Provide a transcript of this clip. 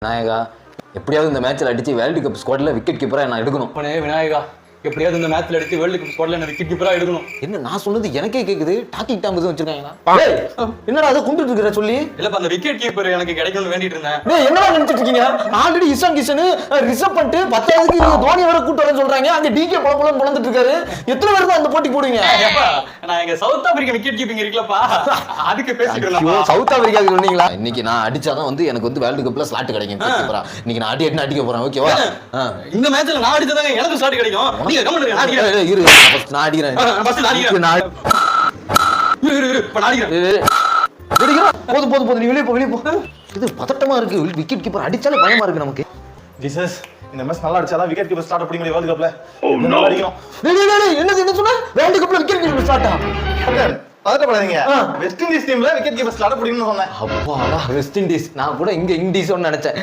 விநாயகா எப்படியாவது இந்த மேட்ச்ல அடிச்சு வேர்ல்டு கப் ஸ்குவாட்ல விக்கெட் கீப்பரா நான் எடுக்கணும். விநாயகா எப்படியாவது இந்த மேட்ச்ல அடிச்சு வேர்ல்டு கப் ஸ்குவாட்ல என்ன விக்கெட் கீப்பரா எடுக்கணும். என்ன நான் சொன்னது எனக்கே கேக்குது. டாக்கிங் டாம் எதுவும் வச்சிருக்காங்களா? என்னடா அதை கும்பிட்டு இருக்கிற சொல்லி? இல்லப்பா அந்த விக்கெட் கீப்பர் எனக்கு கிடைக்கணும்னு வேண்டிட்டு இருந்தேன். டேய் என்னடா நினைச்சிட்டு இருக்கீங்க? ஆல்ரெடி இஷான் கிஷன் ரிசர்வ் பண்ணிட்டு 10வது நீங்க தோனி வர கூட்டு வரேன்னு சொல்றாங்க. அங்க டிகே பளபளன்னு பொளந்துட்டு இருக்காரு. எத்தனை பேர் தான் அந்த போட்டி போடுவீங்க? நான் எங்க சவுத் ஆப்பிரிக்கா விக்கெட் கீப்பிங் இருக்குலப்பா அதுக்கு பேசிட்டு இருந்தேன். சவுத் ஆப்பிரிக்காவுக்கு சொன்னீங்களா? இன்னைக்கு நான் அடிச்சாதான் வந்து எனக்கு வந்து வேர்ல்டு கப்ல ஸ்லாட் கிடைக்கும். கீப்பரா இன்னைக்கு நான் அடிக்க போறேன். ஓகேவா? இந்த மேட்ச்ல நான் அடிச்சதாங்க எனக்கு ஸ்லாட் கிடைக்கும். நீங்க கமெண்ட் பண்ணுங்க. இரு ஃபர்ஸ்ட் நான் அடிக்கிறேன். போதும் நீ வெளியே போ. இது பதட்டமா இருக்கு. விக்கெட் கீப்பர் அடிச்சாலே பயமா இருக்கு நமக்கு. ஜீசஸ் இந்த மேட்ச் நல்லா அடிச்சாதான் விக்கெட் கீப்பர் ஸ்டார்ட் பண்ணி வேர்ல்ட் கப்ல. நல்லா அடிக்கணும். என்ன சொன்ன? வேர்ல்டு கப்ல விக்கெட் கீப்பர் ஸ்டார்ட்டா? பதட்டப்படாதீங்க. வெஸ்ட் இண்டீஸ் டீம்ல விக்கெட் கீப்பர் ஸ்டார்ட் பண்ணணும்னு சொன்னேன். அப்பாடா வெஸ்ட் இண்டீஸ். நான் கூட இங்க இண்டீஸ்னு நினைச்சேன்.